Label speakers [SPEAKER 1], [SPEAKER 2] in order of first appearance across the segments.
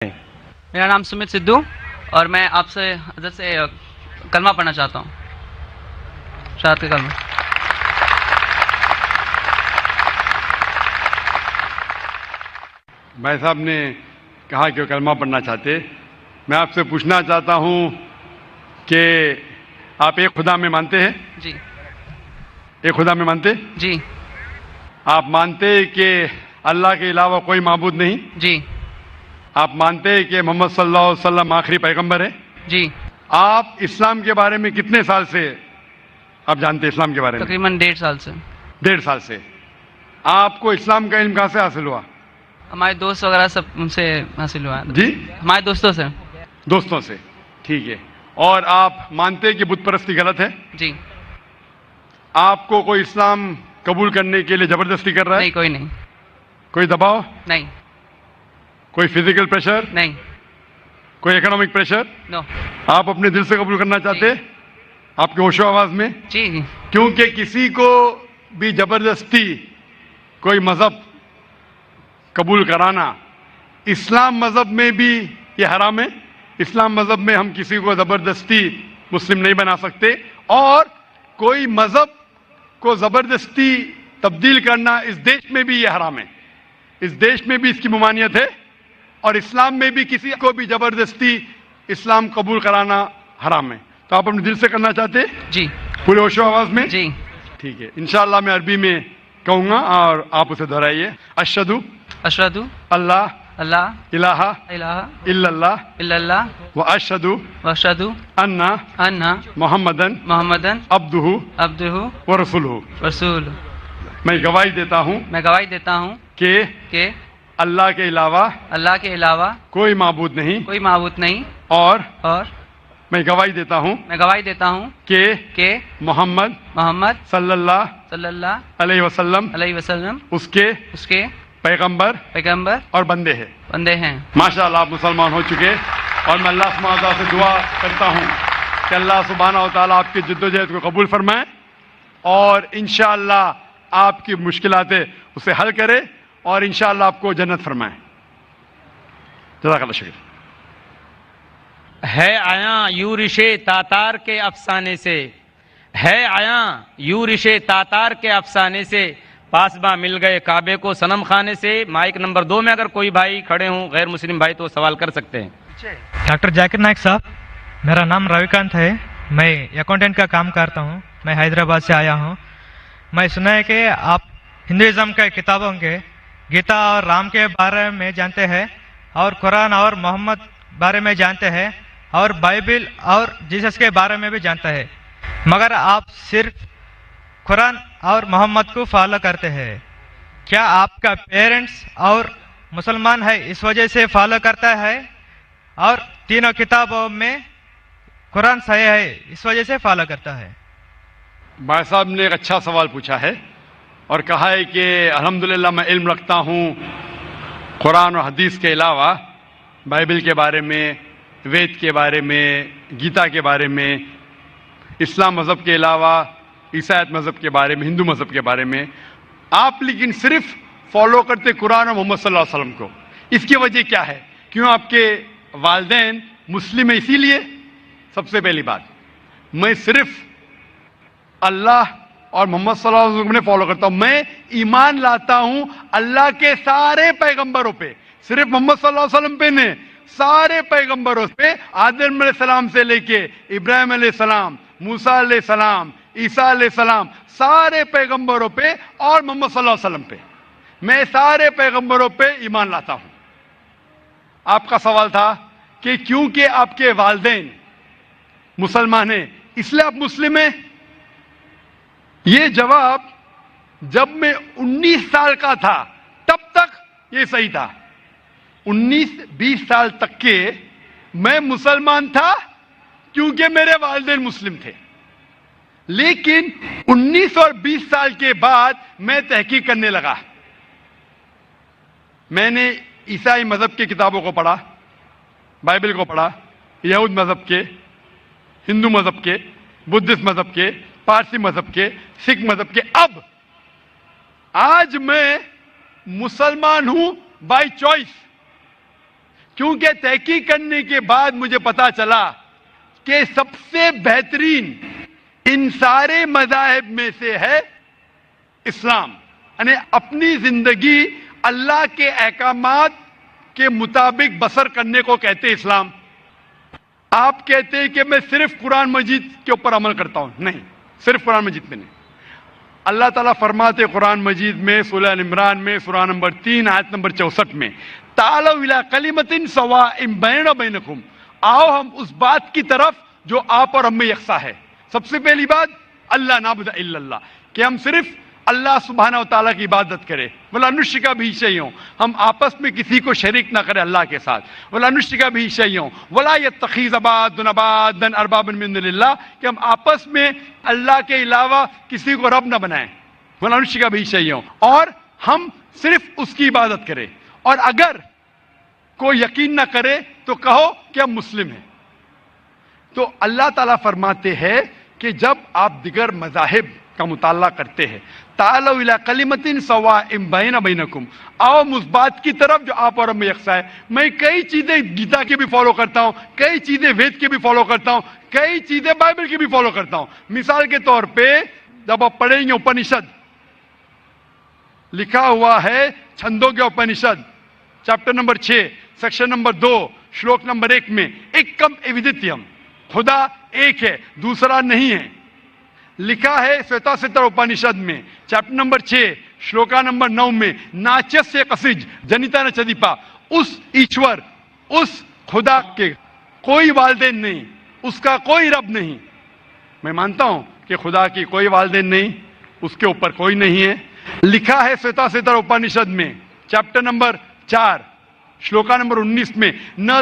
[SPEAKER 1] میرا نام سمت سدھو اور میں آپ سے حضرت سے کلمہ پڑھنا چاہتا ہوں، شہادت کا کلمہ۔
[SPEAKER 2] بھائی صاحب نے کہا کہ وہ کلمہ پڑھنا چاہتے، میں آپ سے پوچھنا چاہتا ہوں کہ آپ ایک خدا میں مانتے ہیں؟
[SPEAKER 1] جی
[SPEAKER 2] ایک خدا میں مانتے؟
[SPEAKER 1] جی
[SPEAKER 2] آپ مانتے کہ اللہ کے علاوہ کوئی معبود نہیں؟
[SPEAKER 1] جی
[SPEAKER 2] آپ مانتے کہ محمد صلی اللہ علیہ وسلم آخری پیغمبر ہے؟
[SPEAKER 1] جی
[SPEAKER 2] آپ اسلام کے بارے میں کتنے سال سے آپ جانتے ہیں اسلام کے بارے میں؟
[SPEAKER 1] تقریباً 1.5 سال سے۔
[SPEAKER 2] 1.5 سال سے۔ آپ کو اسلام کا علم کہاں سے حاصل ہوا؟
[SPEAKER 1] ہمارے دوست وغیرہ سب ان سے حاصل ہوا ہے۔
[SPEAKER 2] جی
[SPEAKER 1] ہمارے دوستوں سے۔
[SPEAKER 2] دوستوں سے، ٹھیک ہے۔ اور آپ مانتے کہ بت پرستی غلط ہے؟
[SPEAKER 1] جی
[SPEAKER 2] آپ کو کوئی اسلام قبول کرنے کے لیے زبردستی کر رہا ہے؟
[SPEAKER 1] نہیں، کوئی نہیں۔
[SPEAKER 2] کوئی دباؤ؟
[SPEAKER 1] نہیں
[SPEAKER 2] کوئی فزیکل پریشر؟
[SPEAKER 1] نہیں،
[SPEAKER 2] کوئی اکنامک پریشر؟
[SPEAKER 1] نو۔
[SPEAKER 2] آپ اپنے دل سے قبول کرنا چاہتے؟ آپ کے ہوش و آواز میں؟
[SPEAKER 1] جی جی
[SPEAKER 2] کیونکہ کسی کو بھی زبردستی کوئی مذہب قبول کرانا اسلام مذہب میں بھی یہ حرام ہے۔ اسلام مذہب میں ہم کسی کو زبردستی مسلم نہیں بنا سکتے، اور کوئی مذہب کو زبردستی تبدیل کرنا اس دیش میں بھی یہ حرام ہے۔ اس دیش میں بھی اس کی ممانعت ہے، اور اسلام میں بھی کسی کو بھی زبردستی اسلام قبول کرانا حرام ہے۔ تو آپ اپنے دل سے کرنا چاہتے
[SPEAKER 1] جی
[SPEAKER 2] پورے ہوش و آواز میں؟
[SPEAKER 1] جی
[SPEAKER 2] ٹھیک ہے، انشاءاللہ میں عربی میں کہوں گا اور آپ اسے دہرائیے۔ اشہدو
[SPEAKER 1] اشہد
[SPEAKER 2] اللہ
[SPEAKER 1] اللہ
[SPEAKER 2] الہ
[SPEAKER 1] الہ
[SPEAKER 2] الا اللہ
[SPEAKER 1] الا اللہ
[SPEAKER 2] واشہدو
[SPEAKER 1] واشہد
[SPEAKER 2] ان
[SPEAKER 1] ان
[SPEAKER 2] محمدن
[SPEAKER 1] محمدن
[SPEAKER 2] عبدہ
[SPEAKER 1] عبدہ
[SPEAKER 2] ورسولہ۔
[SPEAKER 1] رسول۔
[SPEAKER 2] میں گواہی دیتا ہوں
[SPEAKER 1] میں گواہی دیتا ہوں کہ
[SPEAKER 2] اللہ کے علاوہ
[SPEAKER 1] اللہ کے علاوہ
[SPEAKER 2] کوئی معبود نہیں،
[SPEAKER 1] کوئی معبود نہیں،
[SPEAKER 2] اور
[SPEAKER 1] اور
[SPEAKER 2] میں گواہی دیتا ہوں
[SPEAKER 1] میں گواہی دیتا ہوں
[SPEAKER 2] کہ
[SPEAKER 1] محمد
[SPEAKER 2] صلی اللہ
[SPEAKER 1] صلی اللہ
[SPEAKER 2] علیہ وسلم
[SPEAKER 1] علیہ وسلم
[SPEAKER 2] اس کے پیغمبر
[SPEAKER 1] پیغمبر
[SPEAKER 2] اور بندے ہیں۔
[SPEAKER 1] بندے ہیں۔
[SPEAKER 2] ماشاءاللہ آپ مسلمان ہو چکے، اور میں اللہ سبحانہ و تعالیٰ سے دعا کرتا ہوں کہ اللہ سبحانہ و تعالیٰ آپ کی جدوجہد کو قبول فرمائے، اور انشاءاللہ آپ کی مشکلات اسے حل کرے، اور انشاءاللہ آپ کو جنت فرمائے۔ جزاک اللہ شکر۔
[SPEAKER 3] ہے آیاں یورش تاتار کے افسانے سے، ہے آیاں یورش تاتار کے افسانے سے، پاسباں مل گئے کعبے کو صنم خانے سے۔ مائک نمبر 2 میں اگر کوئی بھائی کھڑے ہوں غیر مسلم بھائی تو سوال کر سکتے ہیں۔
[SPEAKER 4] ڈاکٹر ذاکر نائک صاحب، میرا نام رویکانت ہے، میں اکاؤنٹنٹ کا کام کرتا ہوں، میں حیدرآباد سے آیا ہوں۔ میں سنا ہے کہ آپ ہندوازم کے کتابوں کے گیتا اور رام کے بارے میں جانتے ہیں، اور قرآن اور محمد بارے میں جانتے ہیں، اور بائبل اور جیسس کے بارے میں بھی جانتا ہے، مگر آپ صرف قرآن اور محمد کو فالو کرتے ہیں۔ کیا آپ کا پیرنٹس اور مسلمان ہے اس وجہ سے فالو کرتا ہے، اور تینوں کتابوں میں قرآن صحیح ہے اس وجہ سے فالو کرتا ہے؟
[SPEAKER 2] بھائی صاحب نے ایک اچھا سوال پوچھا ہے، اور کہا ہے کہ الحمدللہ میں علم رکھتا ہوں قرآن اور حدیث کے علاوہ، بائبل کے بارے میں، وید کے بارے میں، گیتا کے بارے میں، اسلام مذہب کے علاوہ عیسائیت مذہب کے بارے میں، ہندو مذہب کے بارے میں۔ آپ لیکن صرف فالو کرتے قرآن اور محمد صلی اللہ علیہ وسلم کو، اس کی وجہ کیا ہے؟ کیوں آپ کے والدین مسلم ہیں اسی لیے؟ سب سے پہلی بات، میں صرف اللہ اور محمد صلی اللہ علیہ وسلم نے فالو کرتا ہوں۔ میں ایمان لاتا ہوں اللہ کے سارے پیغمبروں پہ، صرف محمد صلی اللہ علیہ وسلم پہ نہیں، سارے پیغمبروں پہ، آدم علیہ السلام سے لے کے ابراہیم علیہ السلام، موسیٰ علیہ السلام، عیسیٰ علیہ السلام، سارے پیغمبروں پہ، اور محمد صلی اللہ علیہ وسلم پہ، میں سارے پیغمبروں پہ ایمان لاتا ہوں۔ آپ کا سوال تھا کہ کیونکہ آپ کے والدین مسلمان ہیں اس لیے آپ مسلم ہیں؟ یہ جواب جب میں 19 سال کا تھا تب تک یہ صحیح تھا۔ 19-20 سال تک کے میں مسلمان تھا کیونکہ میرے والدین مسلم تھے، لیکن 19 اور 20 سال کے بعد میں تحقیق کرنے لگا۔ میں نے عیسائی مذہب کی کتابوں کو پڑھا، بائبل کو پڑھا، یہود مذہب کے، ہندو مذہب کے، بدھسٹ مذہب کے، پارسی مذہب کے، سکھ مذہب کے۔ اب آج میں مسلمان ہوں بائی چوائس، کیونکہ تحقیق کرنے کے بعد مجھے پتا چلا کہ سب سے بہترین ان سارے مذاہب میں سے ہے اسلام. یعنی اپنی زندگی اللہ کے احکامات کے مطابق بسر کرنے کو کہتے اسلام. آپ کہتے ہیں کہ میں صرف قرآن مجید کے اوپر عمل کرتا ہوں. نہیں, صرف قرآن مجید میں نہیں. اللہ تعالیٰ فرماتے قرآن مجید میں سورہ عمران میں سورہ نمبر 3 آیت نمبر 64 میں, تعالوا الی کلمۃ سواء بیننا وبینکم, آؤ ہم اس بات کی طرف جو آپ اور ہم میں یکساں ہے. سب سے پہلی بات اللہ نعبد الا اللہ, کہ ہم صرف اللہ سبحانہ و تعالیٰ کی عبادت کرے. ولا نشرک بہ شیئا, ہم آپس میں کسی کو شریک نہ کرے اللہ کے ساتھ. ولا نشرک بہ شیئا ولا یتخذ بعضنا بعضا اربابا من دون اللہ, کہ ہم آپس میں اللہ کے علاوہ کسی کو رب نہ بنائیں. ولا نشرک بہ شیئا, اور ہم صرف اس کی عبادت کریں. اور اگر کوئی یقین نہ کرے تو کہو کہ ہم مسلم ہیں. تو اللہ تعالیٰ فرماتے ہیں کہ جب آپ دیگر مذاہب کا مطالعہ کرتے ہیں, تعالوا الی کلمۃ سواء بیننا وبینکم, آؤ اس بات کی طرف جو آپ اور ہم میں یکساں ہے. میں کئی چیزیں گیتا کی بھی فالو کرتا ہوں, کئی چیزیں وید کی بھی فالو کرتا ہوں, کئی چیزیں بائبل کی بھی فالو کرتا ہوں. مثال کے طور پہ جب آپ پڑھیں گے اپنشد, لکھا ہوا ہے چھندوں کے Upanishad chapter number 6 section number 2 shloka number 1 میں, ایکم ایودتیم, خدا ایک ہے دوسرا نہیں ہے. لکھا ہے سویتا ستر اپنشد میں چیپٹر نمبر 6 شلوکا نمبر 9 میں, ناچس سے قصج جنیتا نہ چدیپا, اس ایشور اس خدا کے کوئی والدین نہیں, اس کا کوئی رب نہیں. میں مانتا ہوں کہ خدا کی کوئی والدین نہیں, اس کے اوپر کوئی نہیں ہے. لکھا ہے سویتا ستر اپنشد میں چیپٹر نمبر 4 شلوکا نمبر 19 میں, نہ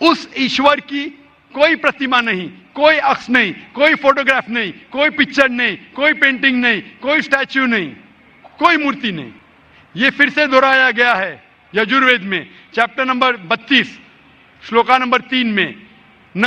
[SPEAKER 2] اس ایشور کی کوئی پرتیما نہیں, کوئی عکس نہیں, کوئی فوٹوگراف نہیں, کوئی پکچر نہیں, کوئی پینٹنگ نہیں, کوئی اسٹیچو نہیں, کوئی مورتی نہیں. یہ پھر سے دہرایا گیا ہے یجوروید میں چیپٹر نمبر 32 شلوکا نمبر 3 میں, نہ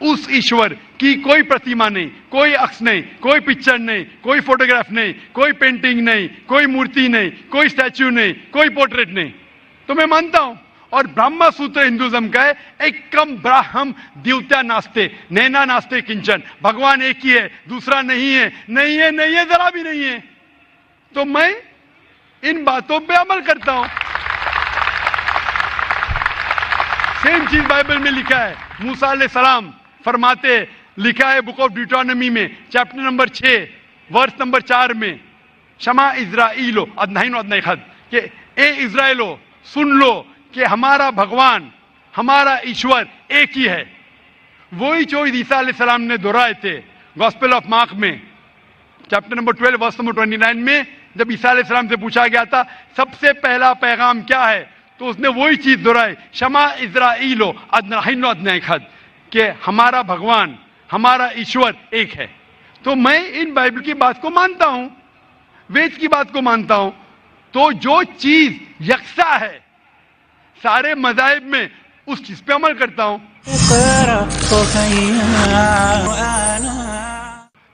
[SPEAKER 2] اس ایشور کی کوئی پرتیما نہیں, کوئی عکس نہیں, کوئی پکچر نہیں, کوئی فوٹوگراف نہیں, کوئی پینٹنگ نہیں, کوئی مورتی نہیں, کوئی اسٹیچو نہیں, کوئی پورٹریٹ نہیں. تو میں مانتا ہوں, اور برہما سوتر ہندوازم کا ہے, ایکم براہم دیوتیا ناستے نینا ناستے کنچن, بھگوان ایک ہی ہے دوسرا نہیں ہے, نہیں ہے, نہیں ہے, ذرا بھی نہیں ہے. تو میں ان باتوں پہ عمل کرتا ہوں. سیم چیز بائبل میں لکھا ہے. موسیٰ علیہ السلام فرماتے, لکھا ہے بک آف ڈیوٹرانومی میں چیپٹر نمبر 6 ورس نمبر 4 میں, شما اسرائیلو ادنائن ادنائی خد, کہ اے اسرائیلو سن لو کہ ہمارا بھگوان ہمارا ایشور ایک ہی ہے. وہی جو عیسیٰ علیہ السلام نے دہرائے تھے گاسپل آف مارک میں چیپٹر نمبر 12 ورس نمبر 29 میں, جب عیسیٰ علیہ السلام سے پوچھا گیا تھا سب سے پہلا پیغام کیا ہے, تو اس نے وہی چیز دہرائی, شما اسرائیلو ادنائن ادنائی خد, کہ ہمارا بھگوان ہمارا ایشور ایک ہے. تو میں ان بائبل کی بات کو مانتا ہوں, وید کی بات کو مانتا ہوں. تو جو چیز یکساں ہے سارے مذاہب میں, اس چیز پہ عمل کرتا ہوں.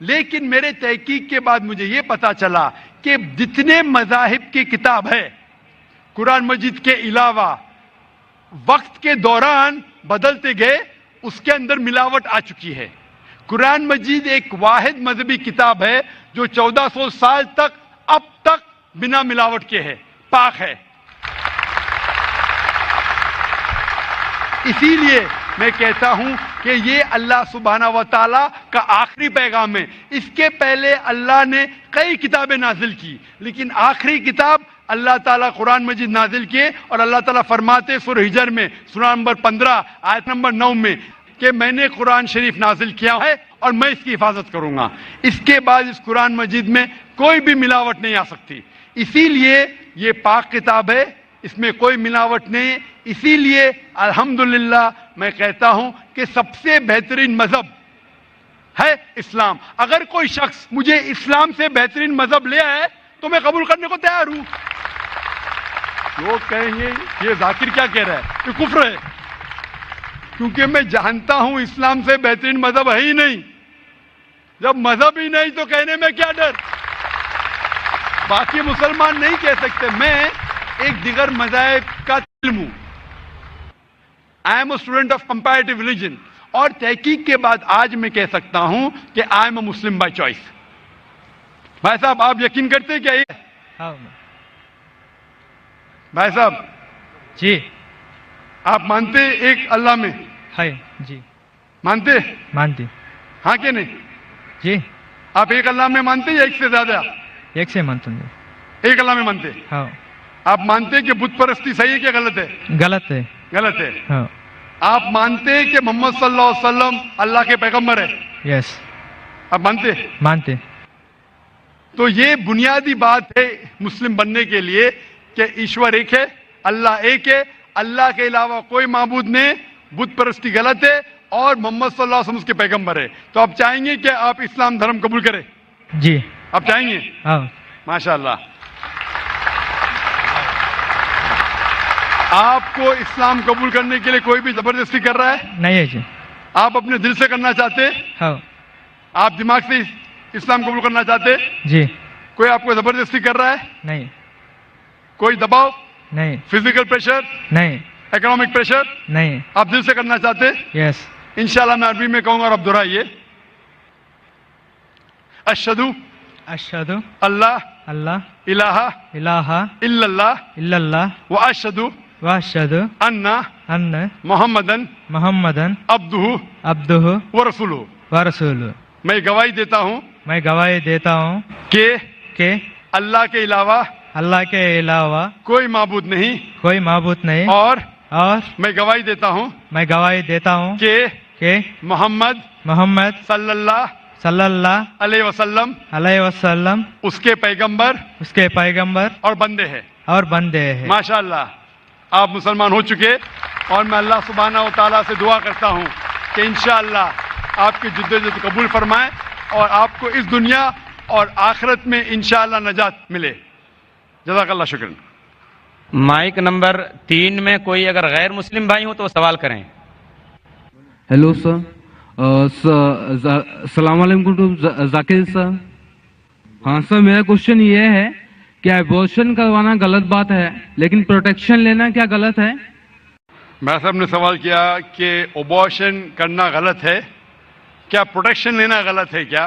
[SPEAKER 2] لیکن میرے تحقیق کے بعد مجھے یہ پتا چلا کہ جتنے مذاہب کی کتاب ہے قرآن مجید کے علاوہ, وقت کے دوران بدلتے گئے, اس کے اندر ملاوٹ آ چکی ہے. قرآن مجید ایک واحد مذہبی کتاب ہے جو 1400 سال تک اب تک بنا ملاوٹ کے ہے, پاک ہے. اسی لیے میں کہتا ہوں کہ یہ اللہ سبحانہ و تعالیٰ کا آخری پیغام ہے. اس کے پہلے اللہ نے کئی کتابیں نازل کی, لیکن آخری کتاب اللہ تعالیٰ قرآن مجید نازل کیے. اور اللہ تعالیٰ فرماتے سورہ ہجر میں سورہ نمبر 15 آیت نمبر 9 میں کہ میں نے قرآن شریف نازل کیا ہے اور میں اس کی حفاظت کروں گا. اس کے بعد اس قرآن مجید میں کوئی بھی ملاوٹ نہیں آ سکتی. اسی لیے یہ پاک کتاب ہے, اس میں کوئی ملاوٹ نہیں. اسی لیے الحمدللہ میں کہتا ہوں کہ سب سے بہترین مذہب ہے اسلام. اگر کوئی شخص مجھے اسلام سے بہترین مذہب لے آئے تو میں قبول کرنے کو تیار ہوں. لوگ کہیں گے یہ ذاکر کیا کہہ رہا ہے, یہ کفر ہے. کیونکہ میں جانتا ہوں اسلام سے بہترین مذہب ہے ہی نہیں. جب مذہب ہی نہیں تو کہنے میں کیا ڈر. باقی مسلمان نہیں کہہ سکتے. میں ایک دیگر مذاہب کا علم ہوں. I am a student of comparative religion, اور تحقیق کے بعد آج میں کہہ سکتا ہوں کہ I am a Muslim by choice. بھائی صاحب آپ یقین کرتے ہیں کیا یہ؟
[SPEAKER 4] ہاں
[SPEAKER 2] بھائی صاحب
[SPEAKER 4] جی
[SPEAKER 2] آپ مانتے ایک اللہ میں؟
[SPEAKER 4] ہے جی
[SPEAKER 2] مانتے؟
[SPEAKER 4] مانتی
[SPEAKER 2] ہاں کہ نہیں؟
[SPEAKER 4] جی
[SPEAKER 2] آپ ایک اللہ میں مانتے یا ایک سے زیادہ؟
[SPEAKER 4] ایک سے مانتا ہوں.
[SPEAKER 2] ایک اللہ میں مانتے.
[SPEAKER 4] ہاں
[SPEAKER 2] آپ مانتے کہ بت پرستی صحیح ہے کیا غلط ہے؟
[SPEAKER 4] غلط ہے.
[SPEAKER 2] غلط ہے.
[SPEAKER 4] ہاں
[SPEAKER 2] آپ مانتے کہ محمد صلی اللہ علیہ وسلم اللہ کے پیغمبر ہے؟
[SPEAKER 4] یس
[SPEAKER 2] آپ مانتے؟
[SPEAKER 4] مانتے.
[SPEAKER 2] تو یہ بنیادی بات ہے مسلم بننے کے لیے کہ ایشور ایک ہے, اللہ ایک ہے, اللہ کے علاوہ کوئی معبود نہیں, بت پرستی غلط ہے, اور محمد صلی اللہ علیہ وسلم اس کے پیغمبر ہے. تو آپ چاہیں گے کہ آپ اسلام دھرم قبول کریں؟
[SPEAKER 4] جی
[SPEAKER 2] آپ چاہیں گے؟
[SPEAKER 4] ہاں
[SPEAKER 2] ماشاء اللہ. آپ کو اسلام قبول کرنے کے لیے کوئی بھی زبردستی کر رہا ہے؟
[SPEAKER 4] نہیں ہے جی.
[SPEAKER 2] آپ اپنے دل سے کرنا چاہتے؟
[SPEAKER 4] ہاں
[SPEAKER 2] آپ دماغ سے اسلام قبول کرنا چاہتے؟
[SPEAKER 4] جی
[SPEAKER 2] کوئی آپ کو زبردستی کر رہا ہے؟
[SPEAKER 4] نہیں
[SPEAKER 2] کوئی دباؤ,
[SPEAKER 4] نہیں
[SPEAKER 2] فزیکل پریشر,
[SPEAKER 4] نہیں
[SPEAKER 2] اکنامک پریشر,
[SPEAKER 4] نہیں.
[SPEAKER 2] آپ دل سے کرنا چاہتے؟
[SPEAKER 4] یس
[SPEAKER 2] انشاءاللہ میں عربی میں کہوں گا اور آپ دہرائیے. اشہدو
[SPEAKER 4] اشہد
[SPEAKER 2] اللہ
[SPEAKER 4] اللہ
[SPEAKER 2] الہ
[SPEAKER 4] الہ
[SPEAKER 2] الا اللہ
[SPEAKER 4] الا اللہ
[SPEAKER 2] واشہدو
[SPEAKER 4] واشہد
[SPEAKER 2] ان
[SPEAKER 4] ان
[SPEAKER 2] محمدن
[SPEAKER 4] محمدن
[SPEAKER 2] عبدہ
[SPEAKER 4] عبدہ
[SPEAKER 2] ورسولہ.
[SPEAKER 4] ورسولہ.
[SPEAKER 2] میں گواہی دیتا ہوں
[SPEAKER 4] میں گواہی دیتا ہوں
[SPEAKER 2] کہ
[SPEAKER 4] اللہ
[SPEAKER 2] کے علاوہ
[SPEAKER 4] اللہ کے علاوہ
[SPEAKER 2] کوئی معبود نہیں,
[SPEAKER 4] کوئی معبود نہیں,
[SPEAKER 2] اور
[SPEAKER 4] اور
[SPEAKER 2] میں گواہی دیتا ہوں
[SPEAKER 4] میں گواہی دیتا ہوں
[SPEAKER 2] کہ
[SPEAKER 4] محمد
[SPEAKER 2] صلی اللہ
[SPEAKER 4] صلی اللہ
[SPEAKER 2] علیہ وسلم
[SPEAKER 4] علیہ وسلم
[SPEAKER 2] اس کے پیغمبر
[SPEAKER 4] اس کے پیغمبر
[SPEAKER 2] اور بندے ہیں.
[SPEAKER 4] اور بندے ہیں.
[SPEAKER 2] ماشاءاللہ آپ مسلمان ہو چکے, اور میں اللہ سبحانہ و تعالیٰ سے دعا کرتا ہوں کہ انشاءاللہ آپ کی جدوجہد قبول فرمائے اور آپ کو اس دنیا اور آخرت میں انشاءاللہ نجات ملے. جزاک اللہ شکرا.
[SPEAKER 3] مائک نمبر 3 میں کوئی اگر غیر مسلم بھائی ہو تو سوال کریں.
[SPEAKER 5] ہیلو سر, السلام علیکم ٹو ذاکر سر. ہاں سر, میرا کوشچن یہ ہے کہ ایبورشن کروانا غلط بات ہے, لیکن پروٹیکشن لینا کیا غلط ہے؟
[SPEAKER 2] میں صاحب نے سوال کیا کہ ابارشن کرنا غلط ہے, کیا پروٹیکشن لینا غلط ہے کیا؟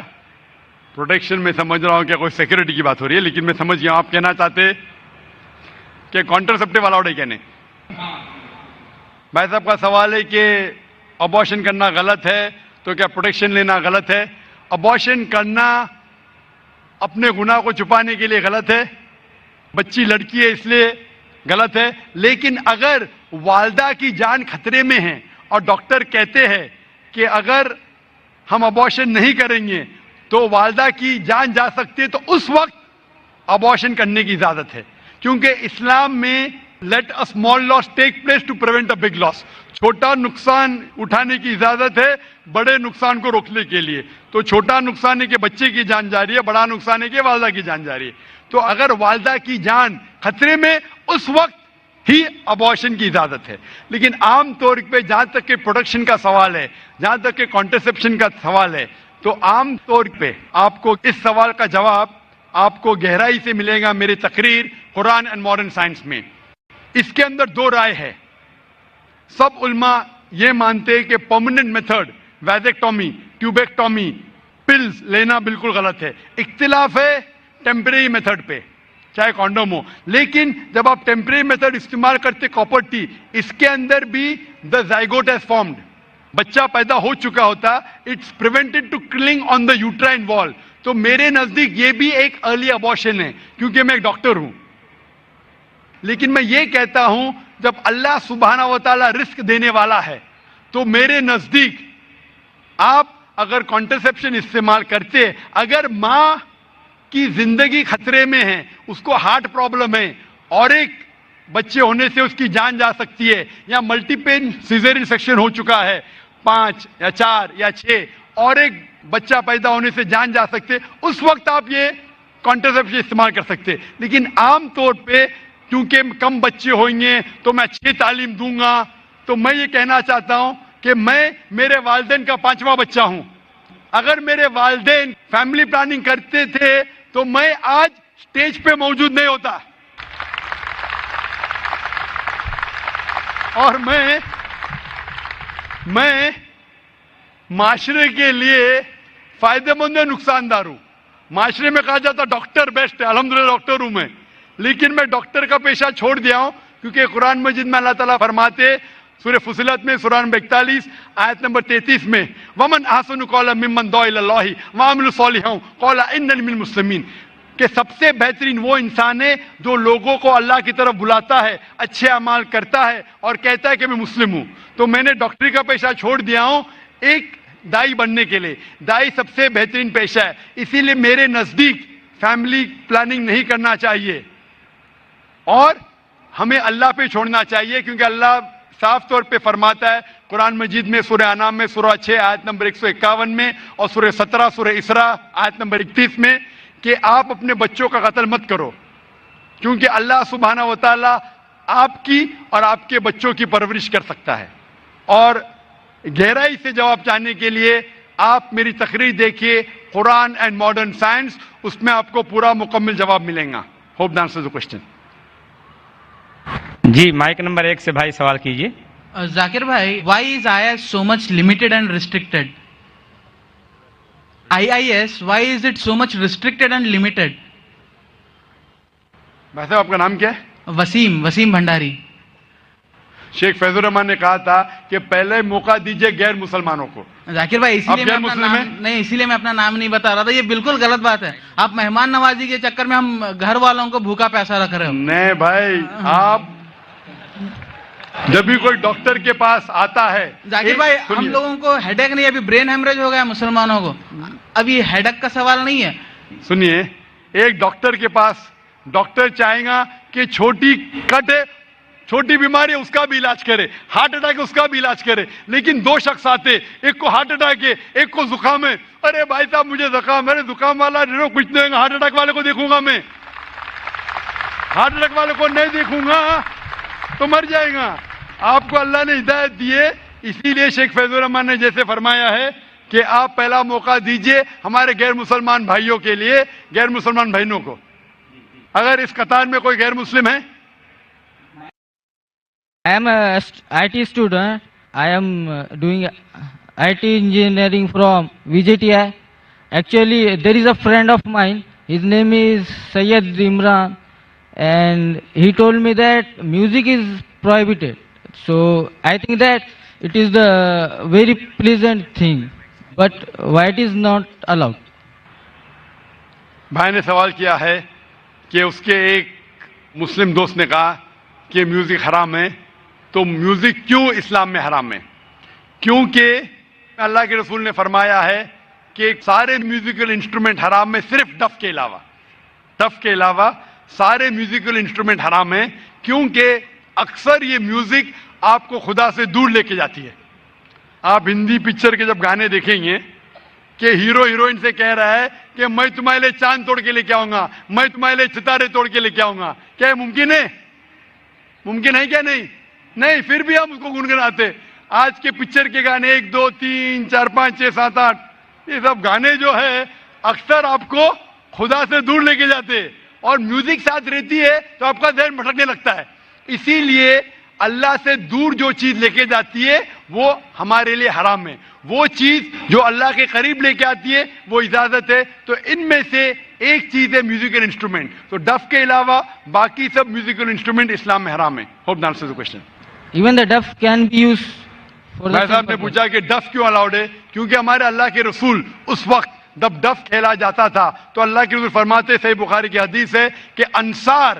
[SPEAKER 2] پروٹیکشن میں سمجھ رہا ہوں کہ کوئی سیکورٹی کی بات ہو رہی ہے, لیکن میں سمجھ گیا آپ کہنا چاہتے کہ کانٹرسیپٹیو الاؤڈ ہے کہنے. بھائی صاحب کا سوال ہے کہ ابارشن کرنا غلط ہے تو کیا پروٹیکشن لینا غلط ہے؟ ابارشن کرنا اپنے گناہ کو چھپانے کے لیے غلط ہے, بچی لڑکی ہے اس لیے غلط ہے, لیکن اگر والدہ کی جان خطرے میں ہے اور ڈاکٹر کہتے ہیں کہ اگر ہم ابارشن نہیں کریں گے تو والدہ کی جان جا سکتی ہے, تو اس وقت ابارشن کرنے کی اجازت ہے, کیونکہ اسلام میں let a small loss take place to prevent a big loss, چھوٹا نقصان اٹھانے کی اجازت ہے بڑے نقصان کو روکنے کے لیے. تو چھوٹا نقصان ہے کہ بچے کی جان جا رہی ہے, بڑا نقصان ہے کہ والدہ کی جان جا رہی ہے. تو اگر والدہ کی جان خطرے میں, اس وقت ہی ابارشن کی اجازت ہے. لیکن عام طور پہ جہاں تک کہ پروٹیکشن کا سوال ہے, جہاں تک کہ کانٹرسیپشن کا سوال ہے, تو عام طور پہ آپ کو اس سوال کا جواب آپ کو گہرائی سے ملے گا میری تقریر قرآن اینڈ ماڈرن سائنس میں. اس کے اندر دو رائے ہے. سب علماء یہ مانتے ہیں کہ پرماننٹ میتھڈ ویزیکٹومی, ٹیوبیکٹومی, پلز لینا بالکل غلط ہے. اختلاف ہے ٹیمپریری میتھڈ پہ, چاہے کانڈوم ہو. لیکن جب آپ ٹیمپریری میتھڈ استعمال کرتے کاپر ٹی, اس کے اندر بھی دا زائگوٹ ہیز فارمڈ, بچہ پیدا ہو چکا ہوتا, اٹس پریونٹڈ ٹو کلنگ آن دا یوٹرائن وال. تو میرے نزدیک یہ بھی ایک ارلی ابارشن ہے, کیونکہ میں ایک ڈاکٹر ہوں. لیکن میں یہ کہتا ہوں جب اللہ سبحانہ و تعالیٰ رزق دینے والا ہے, تو میرے نزدیک آپ اگر کانٹرسیپشن استعمال کرتے, اگر ماں کی زندگی خطرے میں ہے, اس کو ہارٹ پرابلم ہے اور ایک بچے ہونے سے اس کی جان جا سکتی ہے, یا ملٹیپل سیزرین سیکشن ہو چکا ہے 5 یا 4 یا 6, اور ایک بچہ پیدا ہونے سے جان جا سکتے, اس وقت آپ یہ کانٹرسیپشن استعمال کر سکتے. لیکن عام طور پہ کیونکہ کم بچے ہوئیں گے تو میں اچھی تعلیم دوں گا, تو میں یہ کہنا چاہتا ہوں کہ میں میرے والدین کا 5واں بچہ ہوں. اگر میرے والدین فیملی پلاننگ کرتے تھے تو میں آج اسٹیج پہ موجود نہیں ہوتا. اور میں معاشرے کے لیے فائدہ مند ہے نقصان دار ہوں. معاشرے میں کہا جاتا ڈاکٹر بیسٹ ہے, الحمدللہ ڈاکٹر ہوں میں, لیکن میں ڈاکٹر کا پیشہ چھوڑ دیا ہوں کیونکہ قرآن مجید میں اللہ تعالیٰ فرماتے سورہ فصلت میں سورہ نمبر 41 آیت نمبر 33 میں ومن احسن قولا ممن دعا الی اللہ وعمل صالحا قال اننی من المسلمین, کہ سب سے بہترین وہ انسان ہے جو لوگوں کو اللہ کی طرف بلاتا ہے, اچھے اعمال کرتا ہے اور کہتا ہے کہ میں مسلم ہوں. تو میں نے ڈاکٹری کا پیشہ چھوڑ دیا ہوں ایک دائی بننے کے لیے. دائی سب سے بہترین پیشہ ہے, اسی لیے میرے نزدیک فیملی پلاننگ نہیں کرنا چاہیے اور ہمیں اللہ پہ چھوڑنا چاہیے, کیونکہ اللہ صاف طور پہ فرماتا ہے قرآن مجید میں سورہ انعام میں سورہ 6 آیت نمبر 151 میں اور سورہ 17 سورہ اسراء آیت نمبر 31 میں کہ آپ اپنے بچوں کا قتل مت کرو, کیونکہ اللہ سبحانہ و تعالیٰ آپ کی اور آپ کے بچوں کی پرورش کر سکتا ہے. اور گہرائی سے جواب چاہنے کے لیے آپ میری تقریر دیکھیے قرآن اینڈ ماڈرن سائنس, اس میں آپ کو پورا مکمل جواب ملے گا. Hope that answer the question.
[SPEAKER 3] جی مائک نمبر 1 سے بھائی سوال کیجیے.
[SPEAKER 6] ذاکر بھائی, why is I S so much limited and restricted? IIS, why is it so much restricted and limited?
[SPEAKER 2] بھائی صاحب آپ کا نام کیا ہے؟
[SPEAKER 6] وسیم بھنڈاری.
[SPEAKER 2] شیخ فیض الرحمان نے کہا تھا کہ پہلے موقع دیجئے غیر مسلمانوں کو.
[SPEAKER 6] ذاکر بھائی اسی لیے میں اپنا نام نہیں بتا رہا تھا, یہ بالکل غلط بات ہے. آپ مہمان نوازی کے چکر میں ہم گھر والوں کو بھوکا پیسہ رکھ رہے ہو.
[SPEAKER 2] نہیں بھائی, آپ جب بھی کوئی ڈاکٹر کے پاس آتا ہے,
[SPEAKER 6] ذاکر بھائی ہم لوگوں کو ہیڈ ایک نہیں, ابھی برین ہیمریج ہو گیا مسلمانوں کو, ابھی ہیڈ ایک کا سوال نہیں ہے.
[SPEAKER 2] سنیے, ایک ڈاکٹر کے پاس ڈاکٹر چاہے گا کہ چھوٹی کٹ ہے, چھوٹی بیماری ہے اس کا بھی علاج کرے, ہارٹ اٹیک ہے اس کا بھی علاج کرے, لیکن دو شخص آتے, ایک کو ہارٹ اٹیک ہے ایک کو زکام ہے. ارے بھائی صاحب مجھے زکام ہے, زکام والا کچھ نہیں, ہارٹ اٹیک والے کو دیکھوں گا میں, ہارٹ اٹیک والے کو نہیں دیکھوں گا تو مر جائے گا. آپ کو اللہ نے ہدایت دی ہے, اسی لیے شیخ فیض الرحمان نے جیسے فرمایا ہے کہ آپ پہلا موقع دیجئے ہمارے غیر مسلمان بھائیوں کے لیے, غیر مسلمان بہنوں کو. اگر اس قطار میں کوئی غیر مسلم ہے.
[SPEAKER 7] I am a IT student. I am doing IT engineering from VJTI. Actually, there is a friend of mine. His name is Sayyid Imran, and he told me that music is prohibited. So I think that it is the very pleasant thing, but why it is not allowed?
[SPEAKER 2] بھائی نے سوال کیا ہے کہ اس کے ایک مسلم دوست نے کہا کہ میوزک حرام ہے, تو میوزک کیوں اسلام میں حرام ہے؟ کیونکہ اللہ کے رسول نے فرمایا ہے کہ سارے میوزیکل انسٹرومنٹ حرام ہے صرف ڈف کے علاوہ سارے میوزیکل انسٹرومنٹ حرام ہیں, کیونکہ اکثر یہ میوزک آپ کو خدا سے دور لے کے جاتی ہے. آپ ہندی پکچر کے جب گانے دیکھیں گے کہ ہیرو ہیروئن سے کہہ رہا ہے کہ میں تمہارے لیے چاند توڑ کے لے کے آؤں گا, میں تمہارے لیے ستارے توڑ کے لے کے آؤں گا, کیا یہ ممکن ہے؟ ممکن ہے کیا؟ نہیں, پھر بھی ہم اس کو گنگناتے. آج کے پکچر کے گانے 1 2 3 4 5 6 7 8 یہ سب گانے جو ہے اکثر آپ کو خدا سے دور لے کے جاتے, اور میوزک ساتھ رہتی ہے تو آپ کا ذہن بھٹکنے لگتا ہے. اسی لیے اللہ سے دور جو چیز لے کے جاتی ہے وہ ہمارے لیے حرام ہے, وہ چیز جو اللہ کے قریب لے کے آتی ہے وہ اجازت ہے. تو ان میں سے ایک چیز ہے میوزیکل انسٹرومنٹ, تو ڈف کے علاوہ باقی سب میوزیکل انسٹرومنٹ اسلام میں حرام ہے. Hope answer the question.
[SPEAKER 7] Even the duff can be used for the
[SPEAKER 2] بھائی
[SPEAKER 7] same
[SPEAKER 2] صاحب نے
[SPEAKER 7] purpose.
[SPEAKER 2] پوچھا کہ ڈف کیوں الاؤڈ ہے؟ کیونکہ ہمارے اللہ کے رسول اس وقت جب ڈف کھیلا جاتا تھا تو اللہ کے رسول فرماتے, صحیح بخاری کی حدیث ہے کہ انصار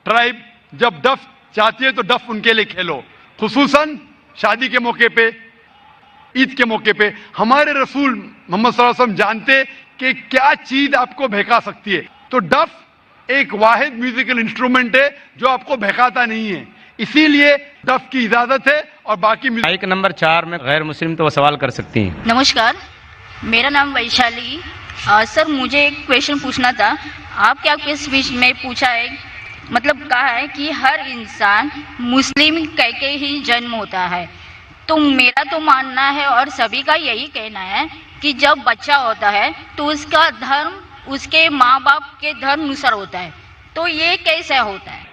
[SPEAKER 2] ٹرائب جب ڈف چاہتی ہے تو ڈف ان کے لیے کھیلو, خصوصاً شادی کے موقع پہ, عید کے موقع پہ. ہمارے رسول محمد صلی اللہ علیہ وسلم جانتے کہ کیا چیز آپ کو بہکا سکتی ہے, تو ڈف ایک واحد میوزیکل انسٹرومنٹ ہے جو آپ کو بہکاتا نہیں ہے, اسی لیے ڈف کی اجازت ہے. اور باقی
[SPEAKER 3] مائک نمبر 4 میں غیر مسلم تو وہ سوال کر سکتی ہیں.
[SPEAKER 8] نمسکار, میرا نام ویشالی. سر مجھے ایک کویشچن پوچھنا تھا. آپ کے اسپیچ میں پوچھا ہے, مطلب کہا ہے کہ ہر انسان مسلم کہہ کے ہی جنم ہوتا ہے. تو میرا تو ماننا ہے اور سبھی کا یہی کہنا ہے کہ جب بچہ ہوتا ہے تو اس کا دھرم اس کے ماں باپ کے دھرم انوسار ہوتا ہے, تو یہ کیسے ہوتا ہے؟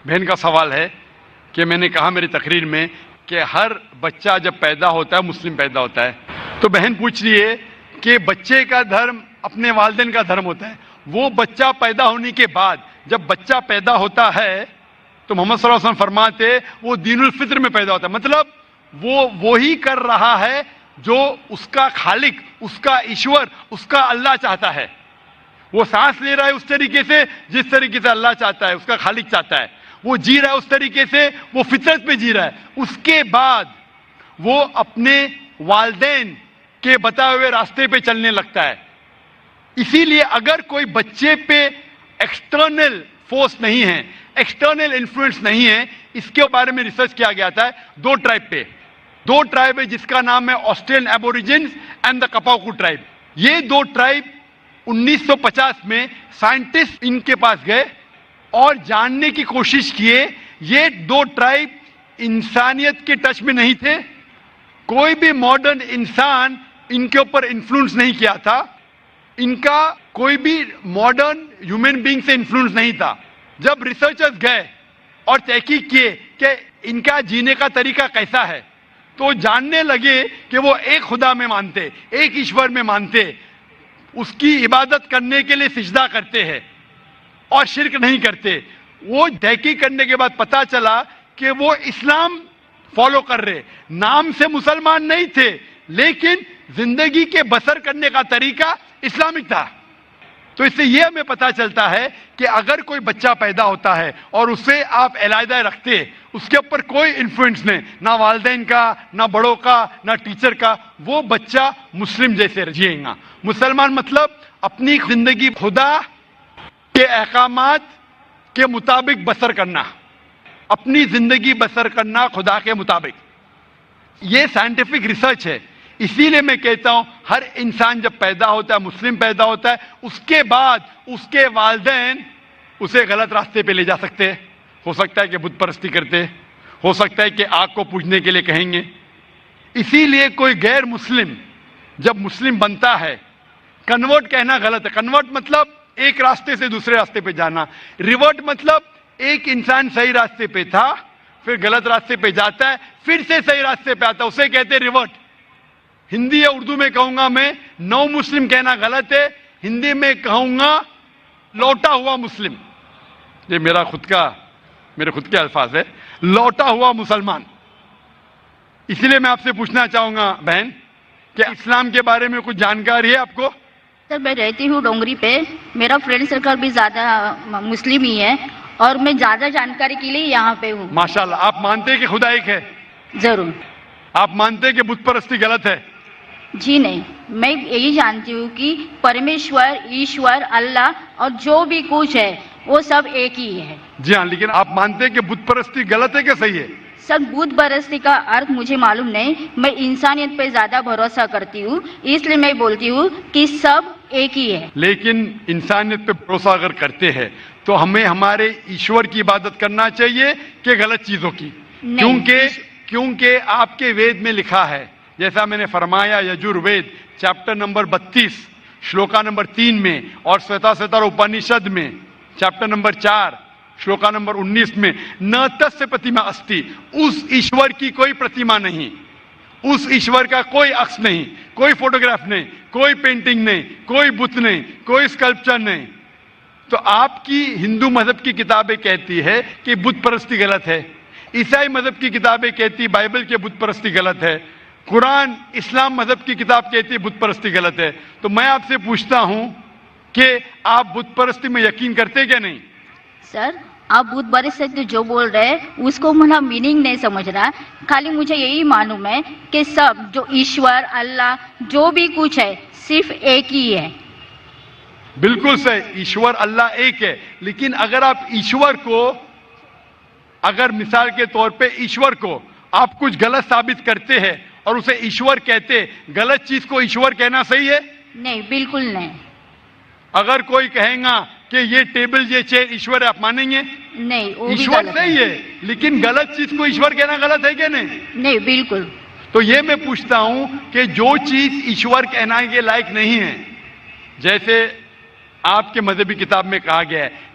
[SPEAKER 2] بہن کا سوال ہے کہ میں نے کہا میری تقریر میں کہ ہر بچہ جب پیدا ہوتا ہے مسلم پیدا ہوتا ہے. تو بہن پوچھ رہی ہے کہ بچے کا دھرم اپنے والدین کا دھرم ہوتا ہے. وہ بچہ پیدا ہونے کے بعد جب بچہ پیدا ہوتا ہے تو محمد صلی اللہ علیہ وسلم فرماتے وہ دین الفطر میں پیدا ہوتا ہے. مطلب وہ وہی کر رہا ہے جو اس کا خالق، اس کا ایشور، اس کا اللہ چاہتا ہے. وہ سانس لے رہا ہے اس طریقے سے جس طریقے سے اللہ چاہتا ہے، اس کا خالق چاہتا ہے. وہ جی رہا ہے اس طریقے سے، وہ فطرت پہ جی رہا ہے. اس کے بعد وہ اپنے والدین کے بتائے ہوئے راستے پہ چلنے لگتا ہے. اسی لیے اگر کوئی بچے پہ ایکسٹرنل فورس نہیں ہے، ایکسٹرنل انفلوئنس نہیں ہے، اس کے بارے میں ریسرچ کیا گیا تھا 2 ٹرائب پہ. 2 ٹرائب ہے جس کا نام ہے آسٹریلین ایبوریجنز اینڈ دا کپاکو ٹرائب. یہ 2 ٹرائب 1950 میں سائنٹسٹ ان کے پاس گئے اور جاننے کی کوشش کیے. یہ 2 ٹرائب انسانیت کے ٹچ میں نہیں تھے، کوئی بھی ماڈرن انسان ان کے اوپر انفلوئنس نہیں کیا تھا، ان کا کوئی بھی ماڈرن ہیومن بینگ سے انفلوئنس نہیں تھا. جب ریسرچرز گئے اور تحقیق کیے کہ ان کا جینے کا طریقہ کیسا ہے تو جاننے لگے کہ وہ ایک خدا میں مانتے، ایک ایشور میں مانتے، اس کی عبادت کرنے کے لیے سجدہ کرتے ہیں اور شرک نہیں کرتے. وہ تحقیق کرنے کے بعد پتا چلا کہ وہ اسلام فالو کر رہے، نام سے مسلمان نہیں تھے لیکن زندگی کے بسر کرنے کا طریقہ اسلامک تھا. تو اس سے یہ ہمیں پتا چلتا ہے کہ اگر کوئی بچہ پیدا ہوتا ہے اور اسے آپ علیحدہ رکھتے، اس کے اوپر کوئی انفلوئنس نہیں، نہ والدین کا، نہ بڑوں کا، نہ ٹیچر کا، وہ بچہ مسلم جیسے جیے گا. مسلمان مطلب اپنی زندگی خدا کے احکامات کے مطابق بسر کرنا، اپنی زندگی بسر کرنا خدا کے مطابق. یہ سائنٹیفک ریسرچ ہے. اسی لیے میں کہتا ہوں ہر انسان جب پیدا ہوتا ہے، مسلم پیدا ہوتا ہے، اس کے بعد اس کے والدین اسے غلط راستے پہ لے جا سکتے ہیں. ہو سکتا ہے کہ بت پرستی کرتے، ہو سکتا ہے کہ آگ کو پوجنے کے لیے کہیں گے. اسی لیے کوئی غیر مسلم جب مسلم بنتا ہے، کنورٹ کہنا غلط ہے. کنورٹ مطلب ایک راستے سے دوسرے راستے پہ جانا. ریورٹ مطلب ایک انسان صحیح راستے پہ تھا پھر غلط راستے پہ جاتا ہے پھر سے صحیح راستے پہ آتا ہے، اسے کہتے ہیں ریورٹ. ہندی یا اردو میں کہوں گا میں نو مسلم کہنا غلط ہے، ہندی میں کہوں گا لوٹا ہوا مسلم. یہ میرے خود کے الفاظ ہے، لوٹا ہوا مسلمان. اسی لیے میں آپ سے پوچھنا چاہوں گا بہن کہ اسلام کے بارے میں کچھ جانکاری ہے آپ کو؟
[SPEAKER 8] سر میں رہتی ہوں ڈونگری پہ، میرا فرینڈ سرکل بھی زیادہ مسلم ہی ہے اور میں زیادہ جانکاری کے لیے یہاں پہ ہوں.
[SPEAKER 2] ماشاءاللہ. آپ مانتے ہیں کہ خدا ایک ہے؟
[SPEAKER 8] ضرور.
[SPEAKER 2] آپ مانتے ہیں کہ بت پرستی غلط ہے؟
[SPEAKER 8] جی نہیں، میں یہی جانتی ہوں کہ پرمیشور، ایشور، اللہ اور جو بھی کچھ ہے وہ سب ایک ہی ہے.
[SPEAKER 2] جی ہاں، لیکن آپ مانتے ہیں کہ بت پرستی غلط ہے کہ صحیح ہے؟
[SPEAKER 8] سر بت پرستی کا ارتھ مجھے معلوم نہیں، میں انسانیت پہ زیادہ بھروسہ کرتی ہوں، اس لیے میں بولتی ہوں کہ سب ایک ہی ہے.
[SPEAKER 2] لیکن انسانیت پہ بھروسہ اگر کرتے ہیں تو ہمیں ہمارے ایشور کی عبادت کرنا چاہیے کہ غلط چیزوں کی؟ کیونکہ آپ کے وید میں لکھا ہے، جیسا میں نے فرمایا یجور وید چیپٹر نمبر 32 شلوکا نمبر 3 میں اور سویتا سوتر اپنیشد میں چیپٹر نمبر 4 شلوکا نمبر 19 میں نہ تسیہ پرتیما استی، اس ایشور کی کوئی پرتیما نہیں، اس ایشور کا کوئی عکس نہیں، کوئی فوٹوگراف نہیں، کوئی پینٹنگ نہیں، کوئی بت نہیں، کوئی اسکلپچر نہیں. تو آپ کی ہندو مذہب کی کتابیں کہتی ہے کہ بت پرستی غلط ہے، عیسائی مذہب کی کتابیں کہتی بائبل کے بت پرستی غلط ہے، قرآن اسلام مذہب کی کتاب کہتی ہے بت پرستی غلط ہے. تو میں آپ سے پوچھتا ہوں کہ آپ بت پرستی میں یقین کرتے کہ نہیں؟
[SPEAKER 8] سر آپ بت پرستی جو بول رہے ہیں اس کو میرا میننگ نہیں سمجھ رہا، خالی مجھے یہی معلوم ہے کہ سب جو ایشور، اللہ، جو بھی کچھ ہے صرف ایک ہی ہے.
[SPEAKER 2] بالکل صحیح، ایشور اللہ ایک ہے. لیکن اگر آپ ایشور کو، اگر مثال کے طور پہ ایشور کو آپ کچھ غلط ثابت کرتے ہیں اور اسے ایشور کہتے، غلط چیز کو ایشور کہنا صحیح ہے؟
[SPEAKER 8] نہیں، بالکل نہیں.
[SPEAKER 2] اگر کوئی کہے گا کہ یہ ٹیبل یہ چیئر ایشور ہے، آپ مانیں گے؟
[SPEAKER 8] نہیں، وہ بھی
[SPEAKER 2] ایشور
[SPEAKER 8] غلط
[SPEAKER 2] صحیح ہے لیکن غلط چیز کو ایشور کہنا غلط ہے کہ نہیں؟
[SPEAKER 8] نہیں، بالکل.
[SPEAKER 2] تو یہ میں پوچھتا ہوں کہ جو چیز ایشور کہنا کے لائق نہیں ہے، جیسے آپ کے مذہبی کتاب میں کہا گیا ہے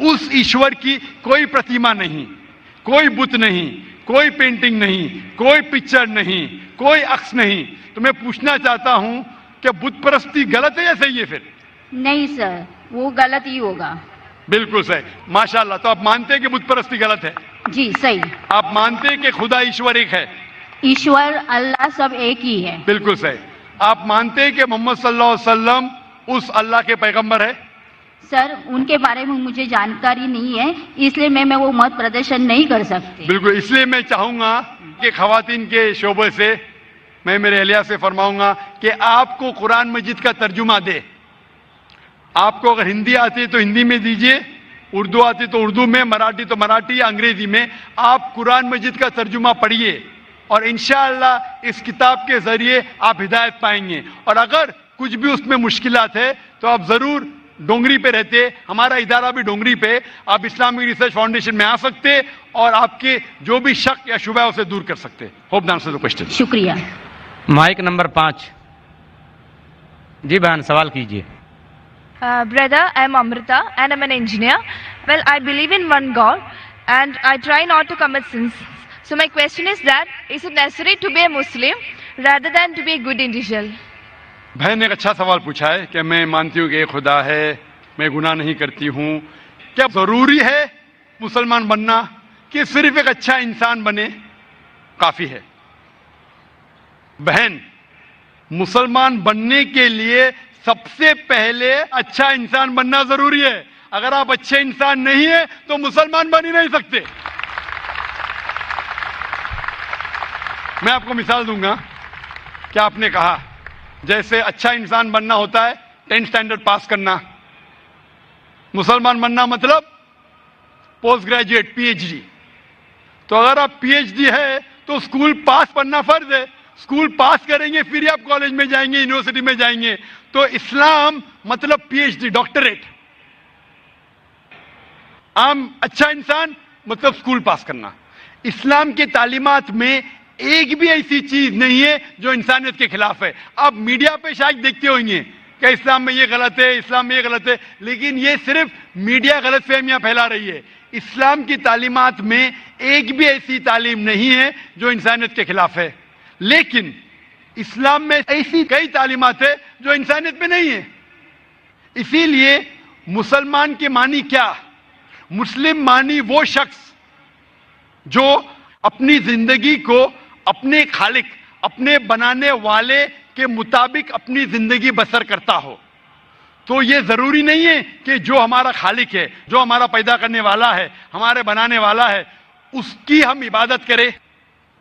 [SPEAKER 2] اس ایشور کی کوئی پرتیما نہیں، کوئی بت نہیں، کوئی پینٹنگ نہیں، کوئی پکچر نہیں، کوئی عکس نہیں. تو میں پوچھنا چاہتا ہوں کہ بت پرستی غلط ہے یا صحیح ہے؟ پھر
[SPEAKER 8] نہیں سر، وہ غلط ہی ہوگا.
[SPEAKER 2] بالکل صحیح، ماشاءاللہ. تو آپ مانتے ہیں کہ بت پرستی غلط ہے؟
[SPEAKER 8] جی صحیح.
[SPEAKER 2] آپ مانتے ہیں کہ خدا ایشور ایک ہے؟
[SPEAKER 8] ایشور اللہ سب ایک ہی ہے.
[SPEAKER 2] بالکل صحیح. آپ مانتے ہیں کہ محمد صلی اللہ علیہ وسلم اس اللہ کے پیغمبر ہے؟
[SPEAKER 8] سر ان کے بارے میں مجھے جانکاری نہیں ہے، اس لیے میں وہ مت پردرشن نہیں کر سکتی.
[SPEAKER 2] بالکل. اس لیے میں چاہوں گا کہ خواتین کے شعبے سے میں میرے اہلیہ سے فرماؤں گا کہ آپ کو قرآن مجید کا ترجمہ دے. آپ کو اگر ہندی آتی ہے تو ہندی میں دیجئے، اردو آتی تو اردو میں، مراٹھی تو مراٹھی یا انگریزی میں. آپ قرآن مجید کا ترجمہ پڑھیے اور انشاءاللہ اس کتاب کے ذریعے آپ ہدایت پائیں گے. اور اگر کچھ بھی اس میں مشکلات ہے تو آپ ضرور ڈونگری پہ رہتے، ہمارا ادارہ بھی ڈونگری پہ، آپ اسلامک ریسرچ فاؤنڈیشن میں آ سکتے اور آپ کے جو بھی شک یا شبہ ہے اسے دور کر سکتے. Hope that answer the question.
[SPEAKER 8] شکریہ.
[SPEAKER 3] Mic number 5. جی بہن سوال کیجیے.
[SPEAKER 9] Brother, I am Amrita and I am an engineer. Well, I believe in one God and I try not to commit sins. So my question is that, is it necessary to be a Muslim rather than to be a good individual?
[SPEAKER 2] بہن نے ایک اچھا سوال پوچھا ہے کہ میں مانتی ہوں کہ ایک خدا ہے، میں گناہ نہیں کرتی ہوں، کیا ضروری ہے مسلمان بننا کہ صرف ایک اچھا انسان بنے کافی ہے؟ بہن، مسلمان بننے کے لیے سب سے پہلے اچھا انسان بننا ضروری ہے. اگر آپ اچھے انسان نہیں ہیں تو مسلمان بن ہی نہیں سکتے. میں آپ کو مثال دوں گا کہ آپ نے کہا جیسے اچھا انسان بننا ہوتا ہے 10th اسٹینڈرڈ پاس کرنا، مسلمان بننا مطلب post graduate P H D. تو اگر آپ پی ایچ ڈی ہے تو اسکول پاس پڑھنا فرض ہے. اسکول پاس کریں گے پھر آپ کالج میں جائیں گے، یونیورسٹی میں جائیں گے. تو اسلام مطلب پی ایچ ڈی، ڈاکٹریٹ. عام اچھا انسان مطلب اسکول پاس کرنا. اسلام کے تعلیمات میں ایک بھی ایسی چیز نہیں ہے جو انسانیت کے خلاف ہے. آپ میڈیا پہ شاید دیکھتے ہوں گے کہ اسلام میں یہ غلط ہے، اسلام میں یہ غلط ہے، لیکن یہ صرف میڈیا غلط فہمیاں پھیلا رہی ہے. اسلام کی تعلیمات میں ایک بھی ایسی تعلیم نہیں ہے جو انسانیت کے خلاف ہے. لیکن اسلام میں ایسی کئی تعلیمات ہیں جو انسانیت میں نہیں ہے. اسی لیے مسلمان کے معنی کیا؟ مسلم معنی وہ شخص جو اپنی زندگی کو اپنے خالق، اپنے بنانے والے کے مطابق اپنی زندگی بسر کرتا ہو. تو یہ ضروری نہیں ہے کہ جو ہمارا خالق ہے، جو ہمارا پیدا کرنے والا ہے، ہمارے بنانے والا ہے، اس کی ہم عبادت کریں،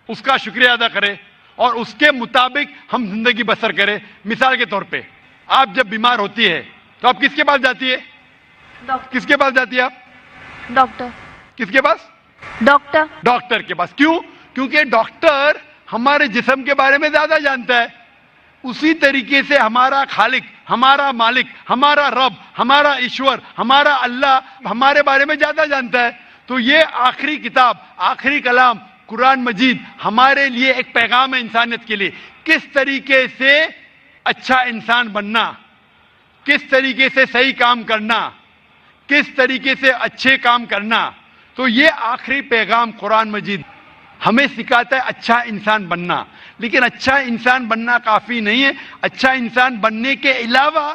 [SPEAKER 2] اس کا شکریہ ادا کریں اور اس کے مطابق ہم زندگی بسر کریں. مثال کے طور پہ آپ جب بیمار ہوتی ہے تو آپ کس کے پاس جاتی ہے؟ کس کے پاس جاتی ہے آپ؟
[SPEAKER 9] ڈاکٹر.
[SPEAKER 2] کس کے پاس؟
[SPEAKER 9] ڈاکٹر.
[SPEAKER 2] ڈاکٹر کے پاس. کیوں؟ کیونکہ ڈاکٹر ہمارے جسم کے بارے میں زیادہ جانتا ہے. اسی طریقے سے ہمارا خالق، ہمارا مالک، ہمارا رب، ہمارا ایشور، ہمارا اللہ ہمارے بارے میں زیادہ جانتا ہے. تو یہ آخری کتاب، آخری کلام قرآن مجید ہمارے لیے ایک پیغام ہے انسانیت کے لیے. کس طریقے سے اچھا انسان بننا، کس طریقے سے صحیح کام کرنا، کس طریقے سے اچھے کام کرنا. تو یہ آخری پیغام قرآن مجید ہمیں سکھاتا ہے اچھا انسان بننا. لیکن اچھا انسان بننا کافی نہیں ہے. اچھا انسان بننے کے علاوہ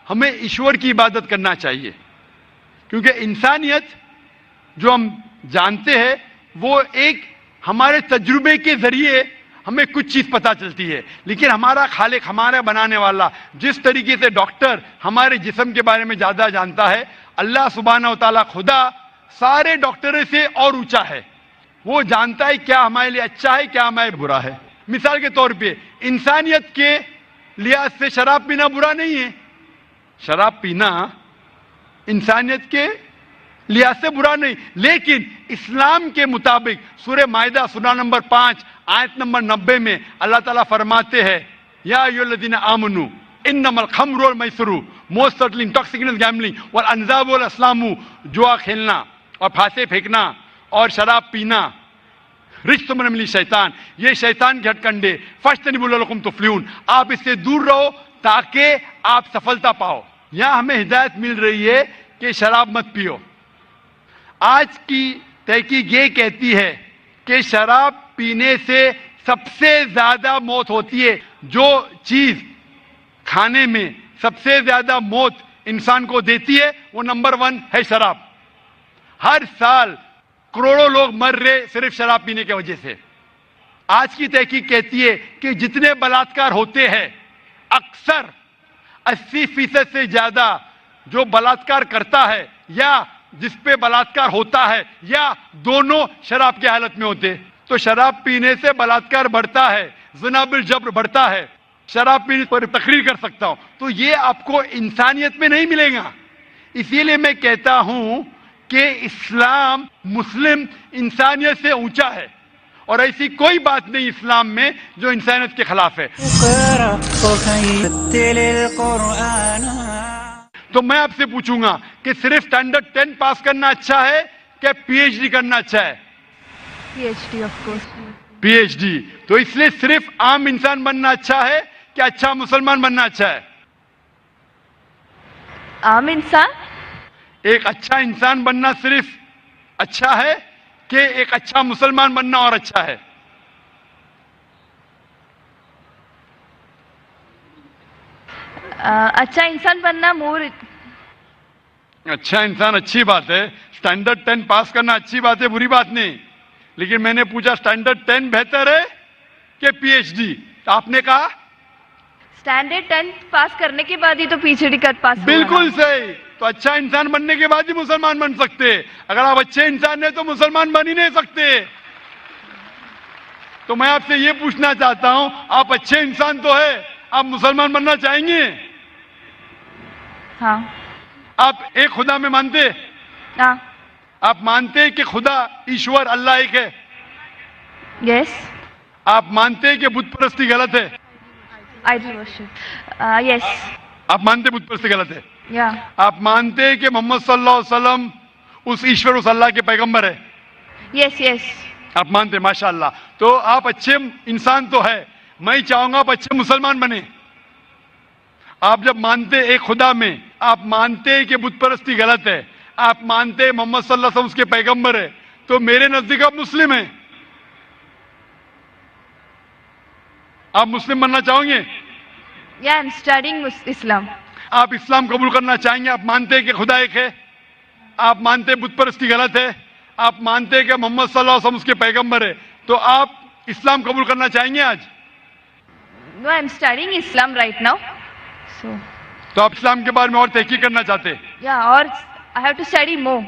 [SPEAKER 2] ہمیں ایشور کی عبادت کرنا چاہیے. کیونکہ انسانیت جو ہم جانتے ہیں وہ ایک ہمارے تجربے کے ذریعے ہمیں کچھ چیز پتہ چلتی ہے. لیکن ہمارا خالق، ہمارا بنانے والا، جس طریقے سے ڈاکٹر ہمارے جسم کے بارے میں زیادہ جانتا ہے، اللہ سبحانہ و تعالیٰ خدا سارے ڈاکٹروں سے اور اونچا ہے. وہ جانتا ہے کیا ہمارے لیے اچھا ہے، کیا ہمارے برا ہے. مثال کے طور پہ انسانیت کے لحاظ سے شراب پینا برا نہیں ہے. شراب پینا انسانیت کے لحاظ سے برا نہیں. لیکن اسلام کے مطابق سورہ مائدہ سورہ نمبر 5 آیت نمبر 90 میں اللہ تعالیٰ فرماتے ہیں یا ایھا الذین آمنوا انما الخمر والمیسر موسٹ سرٹنلی انٹاکسیکینٹ گیمبلنگ والانصاب والازلام، جوا کھیلنا اور پھانسے پھینکنا اور شراب پینا رجس من عمل شیطان، یہ شیطان کے ہتھ کنڈے، فاجتنبوہ لعلکم تفلحون، آپ اس سے دور رہو تاکہ آپ سفلتا پاؤ. یہاں ہمیں ہدایت مل رہی ہے کہ شراب مت پیو. آج کی تحقیق یہ کہتی ہے کہ شراب پینے سے سب سے زیادہ موت ہوتی ہے. جو چیز کھانے میں سب سے زیادہ موت انسان کو دیتی ہے وہ نمبر 1 ہے شراب. ہر سال کروڑوں لوگ مر رہے صرف شراب پینے کی وجہ سے. آج کی تحقیق کہتی ہے کہ جتنے بلاತ್ಕಾರ ہوتے ہیں اکثر 80% سے زیادہ جو بلاತ್ಕಾರ کرتا ہے یا جس پہ بلاತ್ಕಾರ ہوتا ہے یا دونوں شراب کی حالت میں ہوتے. تو شراب پینے سے بلاತ್ಕಾರ بڑھتا ہے, زنا بالجبر بڑھتا ہے. شراب پینے پر تقریر کر سکتا ہوں. تو یہ آپ کو انسانیت میں نہیں ملے گا. اسی لیے میں کہتا ہوں کہ اسلام مسلم انسانیت سے اونچا ہے اور ایسی کوئی بات نہیں اسلام میں جو انسانیت کے خلاف ہے. تو میں آپ سے پوچھوں گا کہ صرف اسٹینڈرڈ 10 پاس کرنا اچھا ہے کہ پی ایچ ڈی کرنا اچھا ہے؟
[SPEAKER 9] PhD of course.
[SPEAKER 2] P H D. تو اس لیے صرف عام انسان بننا اچھا ہے کہ اچھا مسلمان بننا اچھا ہے؟
[SPEAKER 9] عام انسان.
[SPEAKER 2] ایک اچھا انسان بننا صرف اچھا ہے کہ ایک اچھا مسلمان بننا اور اچھا ہے؟
[SPEAKER 9] اچھا انسان بننا مور.
[SPEAKER 2] اچھا انسان اچھی بات ہے, اسٹینڈرڈ 10 پاس کرنا اچھی بات ہے, بری بات نہیں. لیکن میں نے پوچھا اسٹینڈرڈ 10 بہتر ہے کہ پی ایچ ڈی؟ تو آپ نے کہا
[SPEAKER 9] اسٹینڈرڈ 10 پاس کرنے کے بعد ہی تو PhD کا پاس.
[SPEAKER 2] بالکل صحیح. تو اچھا انسان بننے کے بعد ہی مسلمان بن سکتے. اگر آپ اچھے انسان ہیں تو مسلمان بن ہی نہیں سکتے. تو میں آپ سے یہ پوچھنا چاہتا ہوں, آپ اچھے انسان تو ہے, آپ مسلمان بننا چاہیں گے؟
[SPEAKER 9] ہاں.
[SPEAKER 2] آپ ایک خدا میں مانتے؟
[SPEAKER 9] ہاں.
[SPEAKER 2] آپ مانتے ہیں کہ خدا ایشور اللہ ایک ہے؟
[SPEAKER 9] یس.
[SPEAKER 2] آپ مانتے ہیں کہ بت پرستی غلط ہے؟
[SPEAKER 9] Idol worship. یس.
[SPEAKER 2] آپ مانتے بت پرستی غلط ہے؟
[SPEAKER 9] یا.
[SPEAKER 2] آپ مانتے ہیں کہ محمد صلی اللہ علیہ وسلم اس ایشور اس اللہ کے پیغمبر ہے؟
[SPEAKER 9] یس یس.
[SPEAKER 2] آپ مانتے؟ ماشاء اللہ. تو آپ اچھے انسان تو ہے. میں چاہوں گا آپ اچھے مسلمان بنے. آپ جب مانتے ایک خدا میں, آپ مانتے کہ بت پرستی غلط ہے, آپ مانتے محمد صلی اللہ علیہ وسلم اس کے پیغمبر ہے, تو میرے نزدیک آپ مسلم ہیں. آپ مسلم بننا چاہیں گے؟
[SPEAKER 9] یا آئی ایم اسٹڈینگ اسلام.
[SPEAKER 2] آپ اسلام قبول کرنا چاہیں گے؟ آپ مانتے کہ خدا ایک ہے, آپ مانتے بت پرستی غلط ہے, آپ مانتے کہ محمد صلی اللہ علیہ وسلم اس کے پیغمبر ہے, تو آپ اسلام قبول کرنا چاہیں گے آج؟
[SPEAKER 9] نو, آئی ایم اسٹڈینگ اسلام رائٹ ناؤ.
[SPEAKER 2] تو آپ اسلام کے بارے میں اور تحقیق کرنا چاہتے ہیں؟
[SPEAKER 9] یا, اور I have to study more.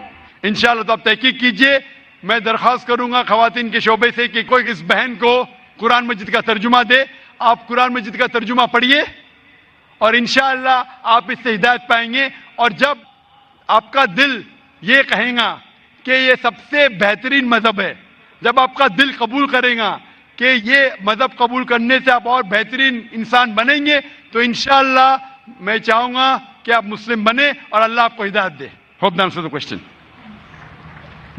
[SPEAKER 2] انشاءاللہ. تو آپ تحقیق کیجئے. میں درخواست کروں گا خواتین کے شعبے سے کہ کوئی اس بہن کو قرآن مجید کا ترجمہ دے. آپ قرآن مجید کا ترجمہ پڑھیے اور انشاءاللہ آپ اس سے ہدایت پائیں گے. اور جب آپ کا دل یہ کہیں گا کہ یہ سب سے بہترین مذہب ہے, جب آپ کا دل قبول کرے گا کہ یہ مذہب قبول کرنے سے آپ اور بہترین انسان بنیں گے, تو انشاءاللہ میں چاہوں گا کہ آپ مسلم بنے اور اللہ آپ کو ہدایت دے. Hope that answer the question.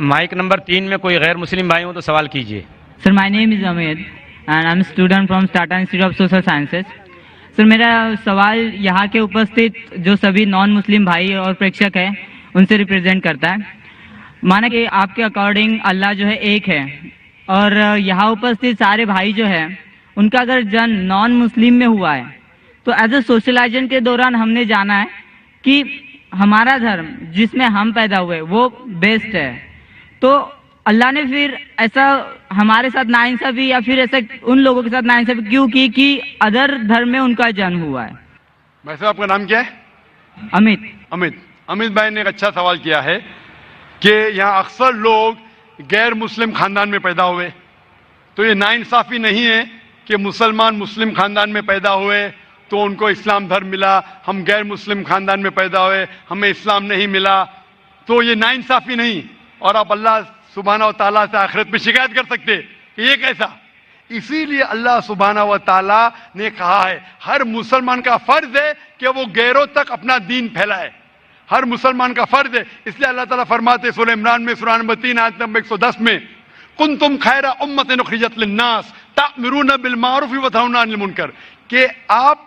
[SPEAKER 3] Mic number 3 میں کوئی غیر مسلم بھائی ہوں تو سوال کیجیے.
[SPEAKER 10] سر, مائی name is Umeed and I am student from Tata institute of social sciences. Sir, میرا سوال یہاں کے اپستھت جو سبھی نان مسلم بھائی اور پریکشک ہیں ان سے ریپرزینٹ کرتا ہے. مانا کہ آپ کے اکارڈنگ اللہ جو ہے ایک ہے, اور یہاں اپستھت سارے بھائی جو ہے ان کا اگر جنم نان مسلم میں ہوا ہے تو ایز اے سوشلائزیشن کے دوران ہم نے جانا ہے کہ ہمارا دھرم جس میں ہم پیدا ہوئے وہ بیسٹ ہے. تو اللہ نے پھر ایسا ہمارے ساتھ ناانصافی یا پھر ایسا ان لوگوں کے ساتھ ناانصافی کیوں کی کہ ادر دھرم میں ان کا جنم ہوا ہے؟
[SPEAKER 2] بھائی صاحب, آپ کا نام کیا ہے؟
[SPEAKER 10] امت.
[SPEAKER 2] امت بھائی نے ایک اچھا سوال کیا ہے کہ یہاں اکثر لوگ غیر مسلم خاندان میں پیدا ہوئے. تو یہ ناانصافی نہیں ہے کہ مسلمان مسلم خاندان میں پیدا ہوئے تو ان کو اسلام دھرم ملا, ہم غیر مسلم خاندان میں پیدا ہوئے ہمیں اسلام نہیں ملا. تو یہ ناانصافی نہیں, اور آپ اللہ سبحانہ و تعالیٰ سے آخرت میں شکایت کر سکتے کہ یہ کیسا. اسی لیے اللہ سبحانہ و تعالیٰ نے کہا ہے ہر مسلمان کا فرض ہے کہ وہ غیروں تک اپنا دین پھیلائے. ہر مسلمان کا فرض ہے. اس لیے اللہ تعالیٰ فرماتے سورہ عمران میں سورہ نمبر 3 آیت نمبر 110 میں, کنتم خیر امۃ اخرجت للناس تأمرون بالمعروف وتنہون عن المنکر, کہ آپ